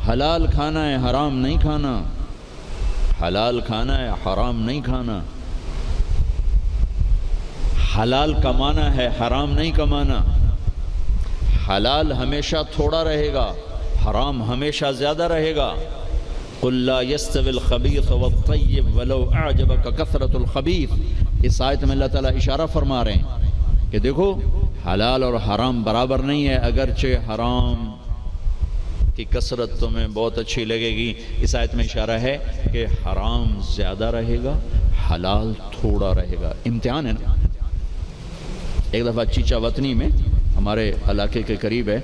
حلال کھانا ہے، حرام نہیں کھانا، حلال کھانا ہے، حرام نہیں کھانا، حلال کمانا ہے، حرام نہیں کمانا، حلال ہمیشہ تھوڑا رہے گا، حرام ہمیشہ زیادہ رہے گا۔ قل لا يستوي الخبيث والطيب ولو اعجبك كثرة الخبيث، اس آیت میں اللہ تعالیٰ اشارہ فرما رہے ہیں کہ دیکھو حلال اور حرام برابر نہیں ہے، اگرچہ حرام کی کثرت تمہیں بہت اچھی لگے گی، اس آیت میں اشارہ ہے کہ حرام زیادہ رہے گا، حلال تھوڑا رہے گا۔ امتحان ہے نا۔ ایک دفعہ چیچا وطنی میں ہمارے علاقے کے قریب ہے،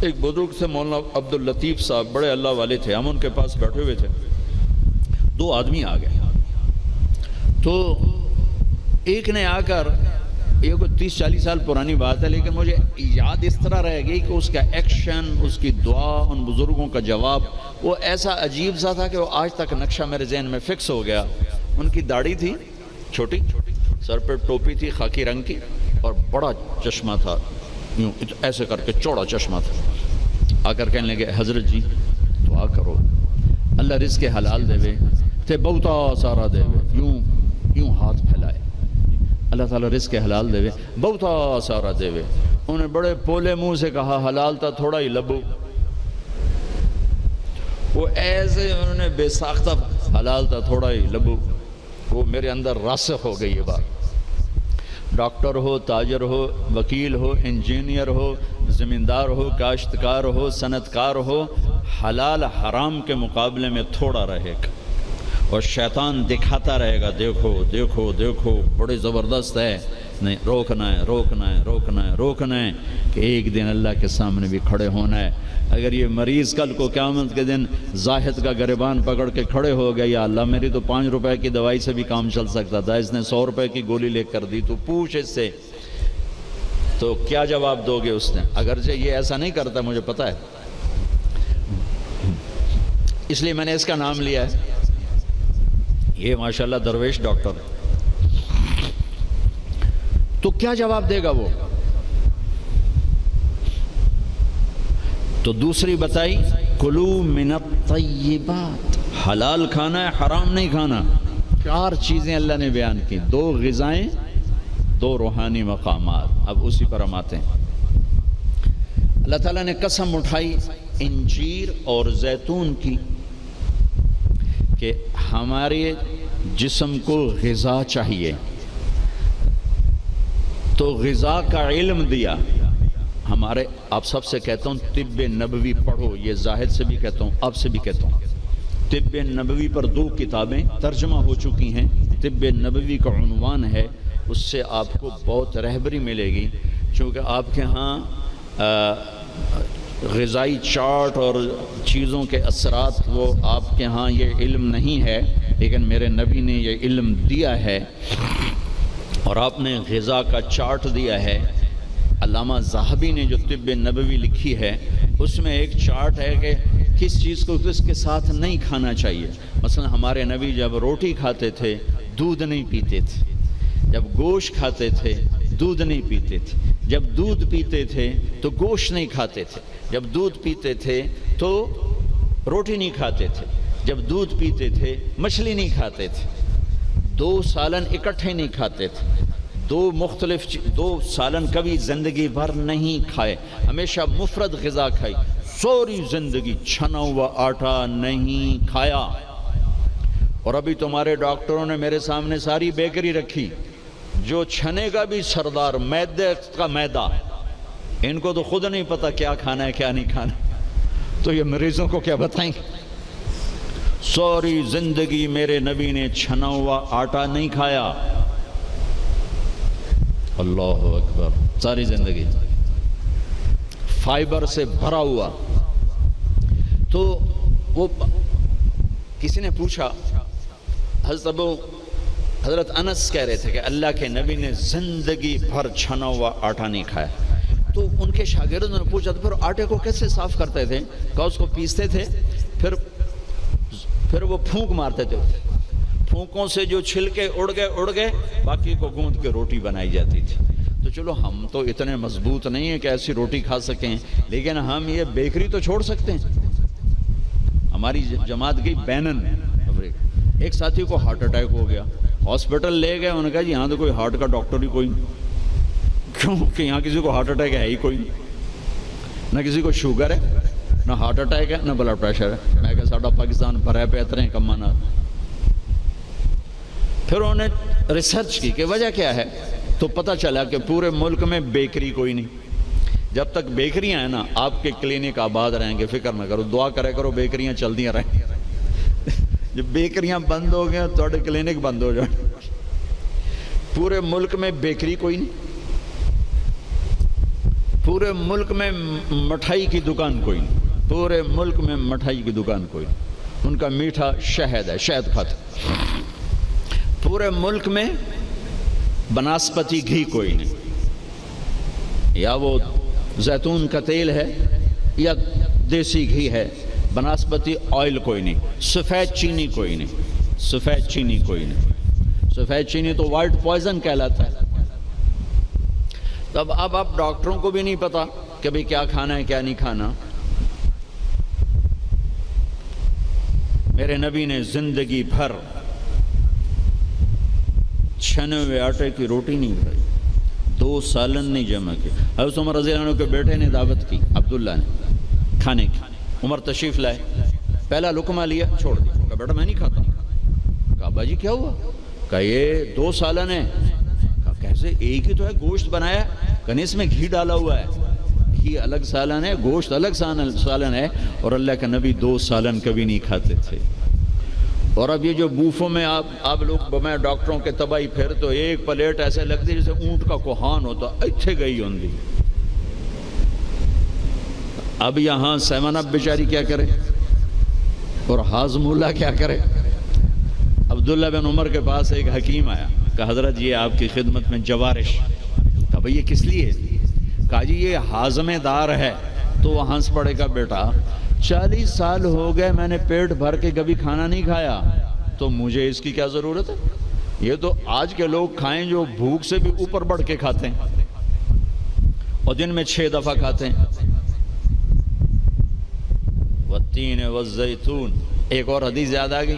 ایک بزرگ سے مولانا عبداللطیف صاحب، بڑے اللہ والے تھے، ہم ان کے پاس بیٹھے ہوئے تھے، دو آدمی آ گئے، تو ایک نے آ کر، یہ کوئی 30-40 سال پرانی بات ہے لیکن مجھے یاد اس طرح رہ گئی کہ اس کا ایکشن، اس کی دعا، ان بزرگوں کا جواب وہ ایسا عجیب سا تھا کہ وہ آج تک نقشہ میرے ذہن میں فکس ہو گیا۔ ان کی داڑھی تھی چھوٹی، سر پہ ٹوپی تھی خاکی رنگ کی، اور بڑا چشمہ تھا، یوں ایسے کر کے چوڑا چشمہ تھا۔ آ کر کہنے لگے حضرت جی دعا کرو اللہ رزق حلال دے وے تے بہتا سارا دے وے، یوں ہاتھ پھیلائے، اللہ تعالیٰ رزق حلال دے وے بہتا سارا دے وے۔ انہوں نے بڑے پولے منہ سے کہا حلال تا تھوڑا ہی لبو، وہ ایسے انہوں نے بے ساختہ حلال تا تھوڑا ہی لبو، وہ میرے اندر راسخ ہو گئی یہ بات۔ ڈاکٹر ہو، تاجر ہو، وکیل ہو، انجینئر ہو، زمیندار ہو، کاشتکار ہو، صنعت کار ہو، حلال حرام کے مقابلے میں تھوڑا رہے گا، اور شیطان دکھاتا رہے گا دیکھو دیکھو دیکھو بڑے زبردست ہے، نہیں روکنا ہے روکنا ہے روکنا ہے روکنا ہے کہ ایک دن اللہ کے سامنے بھی کھڑے ہونا ہے۔ اگر یہ مریض کل کو قیامت کے دن زاہد کا گریبان پکڑ کے کھڑے ہو گیا، یا اللہ میری تو 5 روپے کی دوائی سے بھی کام چل سکتا تھا، اس نے 100 روپے کی گولی لے کر دی، تو پوچھ اس سے، تو کیا جواب دو گے اس نے؟ اگرچہ یہ ایسا نہیں کرتا مجھے پتہ ہے، اس لیے میں نے اس کا نام لیا ہے، یہ ماشاءاللہ درویش ڈاکٹر ہے۔ تو کیا جواب دے گا وہ؟ تو دوسری بتائی کلو من الطیبات، حلال کھانا ہے حرام نہیں کھانا۔ 4 چیزیں اللہ نے بیان کی، 2 غذائیں، 2 روحانی مقامات۔ اب اسی پر ہم آتے ہیں۔ اللہ تعالیٰ نے قسم اٹھائی انجیر اور زیتون کی کہ ہمارے جسم کو غذا چاہیے، تو غذا کا علم دیا۔ ہمارے آپ سب سے کہتا ہوں طب نبوی پڑھو، یہ زاہد سے بھی کہتا ہوں، آپ سے بھی کہتا ہوں، طب نبوی پر 2 کتابیں ترجمہ ہو چکی ہیں، طب نبوی کا عنوان ہے، اس سے آپ کو بہت رہبری ملے گی، چونکہ آپ کے ہاں غذائی چارٹ اور چیزوں کے اثرات وہ آپ کے ہاں یہ علم نہیں ہے، لیکن میرے نبی نے یہ علم دیا ہے، اور آپ نے غذا کا چارٹ دیا ہے۔ علامہ ذہبی نے جو طب نبوی لکھی ہے اس میں ایک چارٹ ہے کہ کس چیز کو کس کے ساتھ نہیں کھانا چاہیے۔ مثلا ہمارے نبی جب روٹی کھاتے تھے دودھ نہیں پیتے تھے، جب گوشت کھاتے تھے دودھ نہیں پیتے تھے، جب دودھ پیتے تھے تو گوشت نہیں کھاتے تھے، جب دودھ پیتے تھے تو روٹی نہیں کھاتے تھے، جب دودھ پیتے تھے مچھلی نہیں کھاتے تھے، 2 سالن اکٹھے نہیں کھاتے تھے، 2 سالن کبھی زندگی بھر نہیں کھائے، ہمیشہ مفرد غذا کھائی، سوری زندگی چھنا ہوا آٹا نہیں کھایا۔ اور ابھی تمہارے ڈاکٹروں نے میرے سامنے ساری بیکری رکھی، جو چھنے کا بھی سردار، میدے کا میدا، ان کو تو خود نہیں پتا کیا کھانا ہے کیا نہیں کھانا، تو یہ مریضوں کو کیا بتائیں گے؟ سوری زندگی میرے نبی نے چھنا ہوا آٹا نہیں کھایا، اللہ اکبر، ساری زندگی فائبر سے بھرا ہوا۔ تو وہ کسی نے پوچھا، حضرت انس کہہ رہے تھے کہ اللہ کے نبی نے زندگی بھر چھنا ہوا آٹا نہیں کھایا، تو ان کے شاگردوں نے پوچھا تو پھر آٹے کو کیسے صاف کرتے تھے؟ کہا اس کو پیستے تھے، پھر وہ پھونک مارتے تھے، پھونکوں سے جو چھلکے اڑ گئے باقی کو گوندھ کے روٹی بنائی جاتی تھی۔ تو چلو ہم تو اتنے مضبوط نہیں ہیں کہ ایسی روٹی کھا سکیں، لیکن ہم یہ بیکری تو چھوڑ سکتے ہیں، ہماری جماعت گئی بینن افریقہ، ایک ساتھی کو ہارٹ اٹیک ہو گیا، ہاسپٹل لے گئے، انہوں نے کہا جی یہاں تو کوئی ہارٹ کا ڈاکٹر ہی کوئی نہیں، کیوں کہ یہاں کسی کو ہارٹ اٹیک ہے ہی کوئی نہیں، نہ کسی کو شوگر ہے، نہ ہارٹ اٹیک ہے، نہ بلڈ پریشر ہے۔ میں کہا ساڈا پاکستان بھرا پہ اتنے کمانا۔ پھر انہوں نے ریسرچ کی کہ وجہ کیا ہے، تو پتہ چلا کہ پورے ملک میں بیکری کوئی نہیں۔ جب تک بیکریاں ہیں نا آپ کے کلینک آباد رہیں گے، فکر نہ کرو، دعا کرے کرو بیکریاں چلدیاں رہیں۔ جب بیکریاں بند ہو گئے تو کلینک بند ہو جائیں۔ پورے ملک میں بیکری کوئی نہیں، پورے ملک میں مٹھائی کی دکان کوئی نہیں، پورے ملک میں مٹھائی کی دکان کوئی نہیں، ان کا میٹھا شہد ہے، شہد کھاتے۔ پورے ملک میں بناسپتی گھی کوئی نہیں، یا وہ زیتون کا تیل ہے یا دیسی گھی ہے، بناسپتی آئل کوئی نہیں، سفید چینی کوئی نہیں، سفید چینی کوئی نہیں، سفید چینی تو وائٹ پوائزن کہلاتا ہے۔ تب اب ڈاکٹروں کو بھی نہیں پتا کہ بھئی کیا کھانا ہے کیا نہیں کھانا۔ میرے نبی نے زندگی بھر چھنے ہوئے آٹے کی روٹی نہیں کھائی، 2 سالن نہیں جمع کی۔ حضرت عمر رضی اللہ عنہ کے بیٹے نے دعوت کی، عبداللہ نے، کھانے کی۔ عمر تشریف لائے، پہلا لقمہ لیا، چھوڑ دیا، کہا بیٹا میں نہیں کھاتا۔ کہا ابا جی کیا ہوا؟ کہا یہ 2 سالن ہے۔ کہا کیسے؟ ایک ہی تو ہے، گوشت بنایا، کہا اس میں گھی ڈالا ہوا ہے، گھی الگ سالن ہے، گوشت الگ سالن ہے، اور اللہ کے نبی 2 سالن کبھی نہیں کھاتے تھے۔ اور اب یہ جو بوفوں میں آپ لوگ میں ڈاکٹروں کے تباہی پھر تو ایک پلیٹ ایسے لگتی جیسے اونٹ کا کوہان ہوتا، اتھے گئی ہوندی۔ اب یہاں سیون اب بیچاری کیا کرے اور ہاضم اللہ کیا کرے؟ عبداللہ بن عمر کے پاس ایک حکیم آیا، کہا حضرت یہ آپ کی خدمت میں جوارش۔ کہا بھئی یہ کس لیے؟ کہا جی یہ ہاضمے دار ہے۔ تو وہ ہنس پڑے گا، بیٹا 40 سال ہو گئے میں نے پیٹ بھر کے کبھی کھانا نہیں کھایا، تو مجھے اس کی کیا ضرورت ہے؟ یہ تو آج کے لوگ کھائیں جو بھوک سے بھی اوپر بڑھ کے کھاتے ہیں اور دن میں 6 دفعہ کھاتے ہیں۔ والتین والزیتون، ایک اور حدیث یاد آ گئی،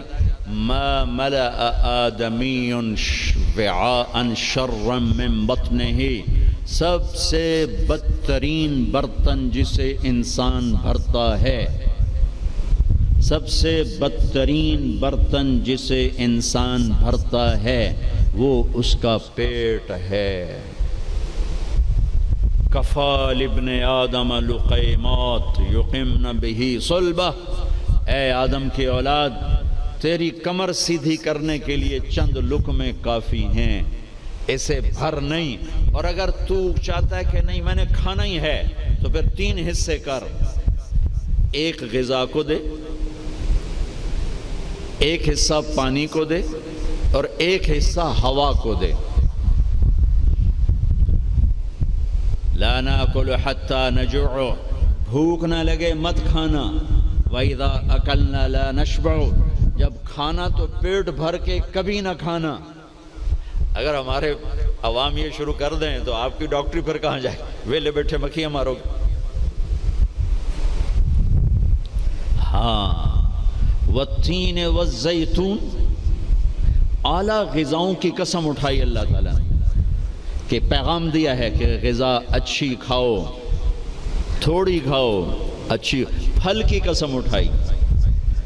ما ملأ آدمی وعاء شرا من بطنہ، سب سے بدترین برتن جسے انسان بھرتا ہے، سب سے بدترین برتن جسے انسان بھرتا ہے وہ اس کا پیٹ ہے۔ کفال ابن آدم لقیمات یقمن بہ صلبہ، اے آدم کی اولاد تیری کمر سیدھی کرنے کے لیے چند لقمے کافی ہیں، اسے بھر نہیں۔ اور اگر تو چاہتا ہے کہ نہیں میں نے کھانا ہی ہے تو پھر 3 حصے کر، ایک غذا کو دے، ایک حصہ پانی کو دے، اور ایک حصہ ہوا کو دے۔ لا ناکل حتی نجوع، بھوک نہ لگے مت کھانا۔ وَإِذَا أَكَلْنَا لَا نَشْبَعُ، جب کھانا تو پیٹ بھر کے کبھی نہ کھانا۔ اگر ہمارے عوام یہ شروع کر دیں تو آپ کی ڈاکٹری پھر کہاں جائے، ویلے بیٹھے مکھیاں مارو گے۔ ہاں، والتین والزیتون، اعلیٰ غذاؤں کی قسم اٹھائی اللہ تعالیٰ نے، کہ پیغام دیا ہے کہ غذا اچھی کھاؤ، تھوڑی کھاؤ، اچھی۔ پھل کی قسم اٹھائی،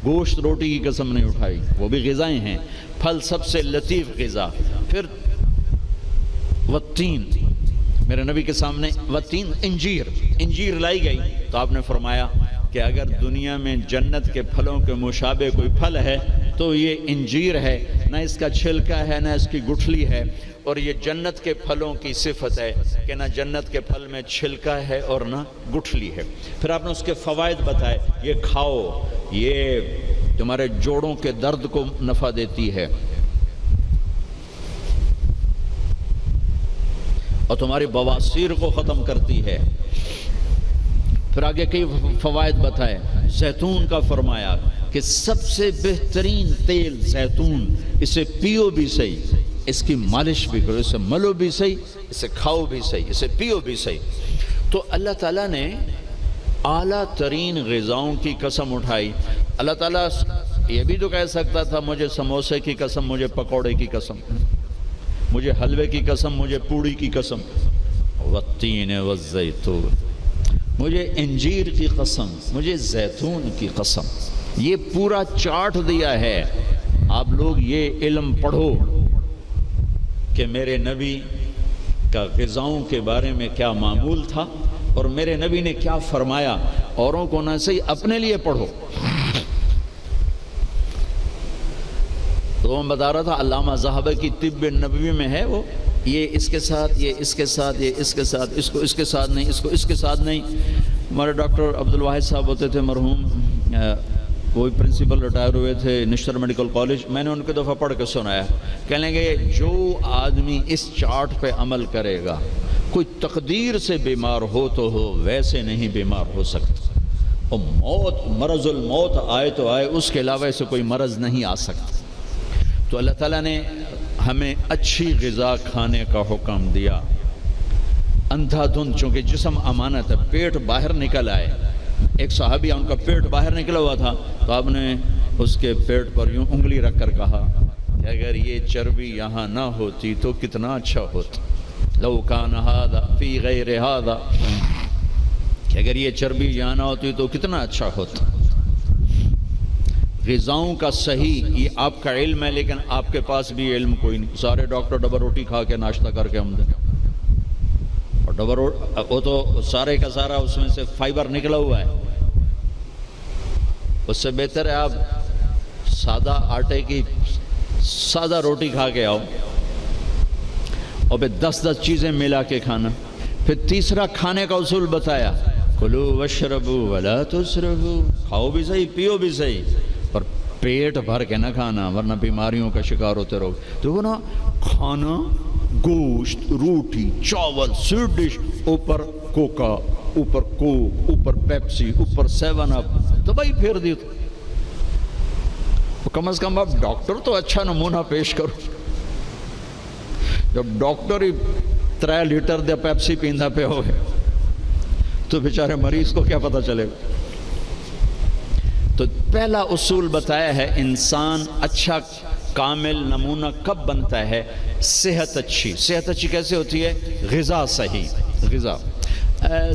گوشت روٹی کی قسم نہیں اٹھائی، وہ بھی غذائیں ہیں، پھل سب سے لطیف غذا۔ پھر والتین، میرے نبی کے سامنے والتین، انجیر لائی گئی تو آپ نے فرمایا کہ اگر دنیا میں جنت کے پھلوں کے مشابہ کوئی پھل ہے تو یہ انجیر ہے، نہ اس کا چھلکا ہے نہ اس کی گٹھلی ہے، اور یہ جنت کے پھلوں کی صفت ہے کہ نہ جنت کے پھل میں چھلکا ہے اور نہ گٹھلی ہے۔ پھر آپ نے اس کے فوائد بتائے، یہ کھاؤ، یہ تمہارے جوڑوں کے درد کو نفع دیتی ہے اور تمہاری بواسیر کو ختم کرتی ہے۔ پھر آگے کئی فوائد بتائے، زیتون کا فرمایا کہ سب سے بہترین تیل زیتون، اسے پیو بھی صحیح، اس کی مالش بھی کرو، اسے ملو بھی صحیح، اسے کھاؤ بھی صحیح، اسے پیو بھی صحیح۔ تو اللہ تعالیٰ نے اعلیٰ ترین غذاؤں کی قسم اٹھائی اللہ تعالیٰ یہ بھی تو کہہ سکتا تھا مجھے سموسے کی قسم، مجھے پکوڑے کی قسم، مجھے حلوے کی قسم، مجھے پوڑی کی قسم، والتین والزیتون، مجھے انجیر کی قسم، مجھے زیتون کی قسم۔ یہ پورا چارٹ دیا ہے۔ آپ لوگ یہ علم پڑھو کہ میرے نبی کا غذاؤں کے بارے میں کیا معمول تھا اور میرے نبی نے کیا فرمایا۔ اوروں کو نہ صحیح، اپنے لیے پڑھو۔ تو میں بتا رہا تھا علامہ ذہبی کی طب نبوی میں ہے وہ، یہ اس کے ساتھ، یہ اس کے ساتھ، یہ اس کے ساتھ، اس کو اس کے ساتھ نہیں، اس کو اس کے ساتھ نہیں۔ ہمارے ڈاکٹر عبدالواحد صاحب ہوتے تھے مرحوم، وہی پرنسپل ریٹائر ہوئے تھے نشتر میڈیکل کالج، میں نے ان کے دفعہ پڑھ کے سنایا، کہنے گے جو آدمی اس چارٹ پہ عمل کرے گا، کوئی تقدیر سے بیمار ہو تو ہو، ویسے نہیں بیمار ہو سکتا، اور موت، مرض الموت آئے تو آئے، اس کے علاوہ سے کوئی مرض نہیں آ سکتا۔ تو اللہ تعالیٰ نے ہمیں اچھی غذا کھانے کا حکم دیا، اندھا دھند، چونکہ جسم امانت ہے، پیٹ باہر نکل آئے۔ ایک صحابی ان کا پیٹ باہر نکلا ہوا تھا، تو آپ نے اس کے پیٹ پر یوں انگلی رکھ کر کہا کہ اگر یہ چربی یہاں نہ ہوتی تو کتنا اچھا ہوتا، لو کان ھذا فی غیر ھذا، کہ اگر یہ چربی یہاں نہ ہوتی تو کتنا اچھا ہوتا۔ غذاؤں کا صحیح یہ آپ کا علم ہے، لیکن آپ کے پاس بھی علم کوئی نہیں۔ سارے ڈاکٹر ڈبل روٹی کھا کے ناشتہ کر کے ہم دیں، اور ڈبل وہ تو سارے کا سارا اس میں سے فائبر نکلا ہوا ہے۔ اس سے بہتر ہے آپ سادہ آٹے کی سادہ روٹی کھا کے آؤ، اور پھر 10 چیزیں ملا کے کھانا۔ پھر تیسرا کھانے کا اصول بتایا، کلوا واشربوا ولا تسرفوا، کھاؤ بھی صحیح، پیو بھی صحیح، پر پیٹ بھر کے نہ کھانا، ورنہ بیماریوں کا شکار ہوتے رہو۔ تو وہ نا کھانا، گوشت، روٹی، چاول، سویٹ ڈش، اوپر کوکا، اوپر کوک، اوپر پیپسی، اوپر 7 اپ، دوائی پھیر دی۔ تو کم از کم آپ ڈاکٹر تو اچھا نمونہ پیش کرو۔ جب ڈاکٹر ہی 3 لیٹر دے پیپسی پیندا پہ ہوئے تو بیچارے مریض کو کیا پتہ چلے گا۔ تو پہلا اصول بتایا ہے، انسان اچھا کامل نمونہ کب بنتا ہے؟ صحت اچھی۔ صحت اچھی کیسے ہوتی ہے؟ غذا صحیح۔ غذا،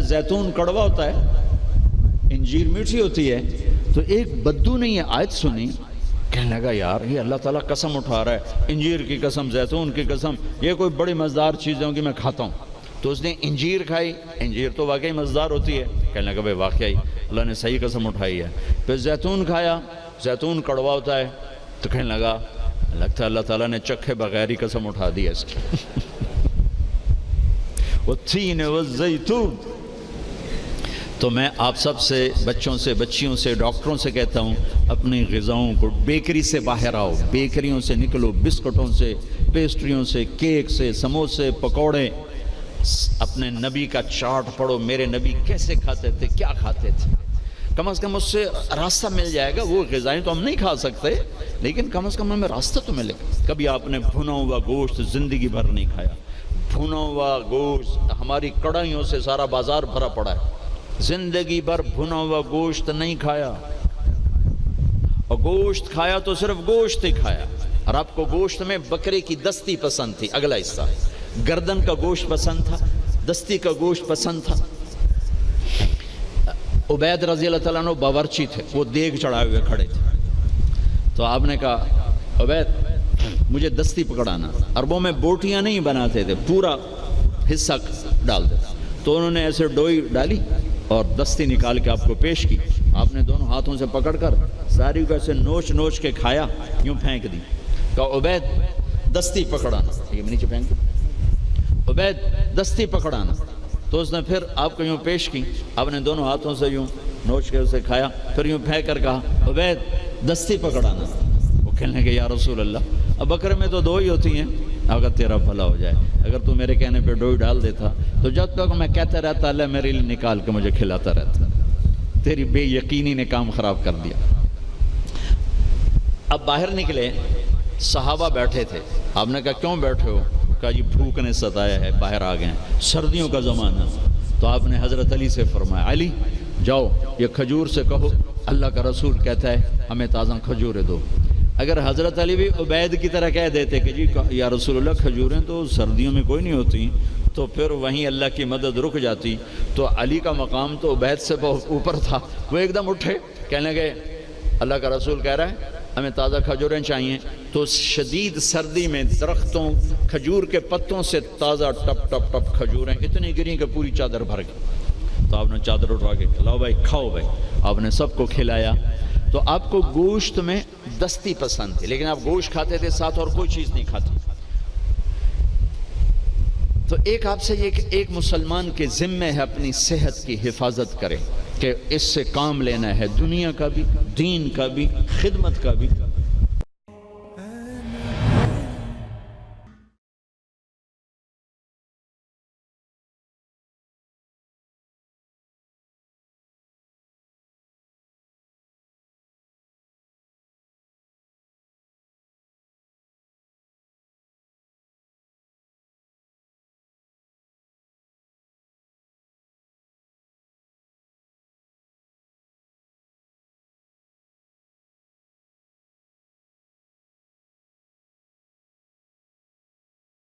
زیتون کڑوا ہوتا ہے، انجیر میٹھی ہوتی ہے۔ تو ایک بدو نے یہ آیت سنی، کہنے لگا یار یہ اللہ تعالیٰ قسم اٹھا رہا ہے، انجیر کی قسم، زیتون کی قسم، یہ کوئی بڑی مزیدار چیزیں ہوں کہ میں کھاتا ہوں۔ تو اس نے انجیر کھائی، انجیر تو واقعی مزیدار ہوتی ہے، کہنے لگا بھائی واقعی اللہ نے صحیح قسم اٹھائی ہے۔ پھر زیتون کھایا، زیتون کڑوا ہوتا ہے، تو کہنے لگا لگتا ہے اللہ تعالیٰ نے چکھے بغیر ہی قسم اٹھا دی ہے اس کی۔ والتین والزیتون۔ تو میں آپ سب سے، بچوں سے، بچیوں سے، ڈاکٹروں سے کہتا ہوں، اپنی غذاؤں کو، بیکری سے باہر آؤ، بیکریوں سے نکلو، بسکٹوں سے، پیسٹریوں سے، کیک سے، سموسے، پکوڑے۔ اپنے نبی کا چارٹ پڑھو، میرے نبی کیسے کھاتے تھے، کیا کھاتے تھے، کم از کم اس سے راستہ مل جائے گا۔ وہ غذائیں تو ہم نہیں کھا سکتے، لیکن کم از کم ہمیں راستہ تو ملے گا۔ کبھی آپ نے بھنا ہوا گوشت زندگی بھر نہیں کھایا، بھنا ہوا گوشت ہماری کڑھائیوں سے سارا بازار بھرا پڑا ہے، زندگی بھر بھنا ہوا گوشت نہیں کھایا، اور گوشت کھایا تو صرف گوشت ہی کھایا۔ اور آپ کو گوشت میں بکرے کی دستی پسند تھی، اگلا حصہ گردن کا گوشت پسند تھا، دستی کا گوشت پسند تھا۔ عبید رضی اللہ تعالیٰ عنہ باورچی تھے، وہ دیگ چڑھائے ہوئے کھڑے تھے، تو آپ نے کہا عبید مجھے دستی پکڑانا۔ عربوں میں بوٹیاں نہیں بناتے تھے، پورا حصہ ڈال دیتے، تو انہوں نے ایسے ڈوئی ڈالی اور دستی نکال کے آپ کو پیش کی۔ آپ نے دونوں ہاتھوں سے پکڑ کر ساری کو ایسے نوچ نوچ کے کھایا، یوں پھینک دی، کہا عبید دستی پکڑانا، یہ نیچے پھینک دی، عبید دستی پکڑانا۔ تو اس نے پھر آپ کو یوں پیش کی، آپ نے دونوں ہاتھوں سے یوں نوچ کے اسے کھایا، پھر یوں پھینک کر کہا عبید دستی پکڑانا۔ وہ کہنے لگے یا رسول اللہ اب بکرے میں تو 2 ہی ہوتی ہیں، اگر تیرا بھلا ہو جائے، اگر تو میرے کہنے پہ ڈوئی ڈال دیتا تو جب تک میں کہتا رہتا اللہ میرے لیے نکال کے مجھے کھلاتا رہتا، تیری بے یقینی نے کام خراب کر دیا۔ اب باہر نکلے، صحابہ بیٹھے تھے، آپ نے کہا کیوں بیٹھے ہو؟ کہا جی بھوک نے ستایا ہے، باہر آ گئے ہیں، سردیوں کا زمانہ۔ تو آپ نے حضرت علی سے فرمایا علی جاؤ یہ کھجور سے کہو اللہ کا رسول کہتا ہے ہمیں تازہ کھجوریں دو۔ اگر حضرت علی بھی عبید کی طرح کہہ دیتے کہ جی یا رسول اللہ کھجوریں تو سردیوں میں کوئی نہیں ہوتی، تو پھر وہیں اللہ کی مدد رک جاتی۔ تو علی کا مقام تو عبید سے بہت اوپر تھا، وہ ایک دم اٹھے، کہنے لگے اللہ کا رسول کہہ رہا ہے ہمیں تازہ کھجوریں چاہیے۔ تو شدید سردی میں درختوں کھجور کے پتوں سے تازہ ٹپ ٹپ ٹپ کھجوریں اتنی گریں کہ پوری چادر بھر گئی۔ تو آپ نے چادر اٹھا کے لاؤ بھائی کھاؤ بھائی، آپ نے سب کو کھلایا۔ تو آپ کو گوشت میں دستی پسند تھی، لیکن آپ گوشت کھاتے تھے ساتھ اور کوئی چیز نہیں کھاتے۔ تو ایک آپ سے یہ کہ ایک مسلمان کے ذمہ ہے اپنی صحت کی حفاظت کرے، کہ اس سے کام لینا ہے، دنیا کا بھی، دین کا بھی، خدمت کا بھی۔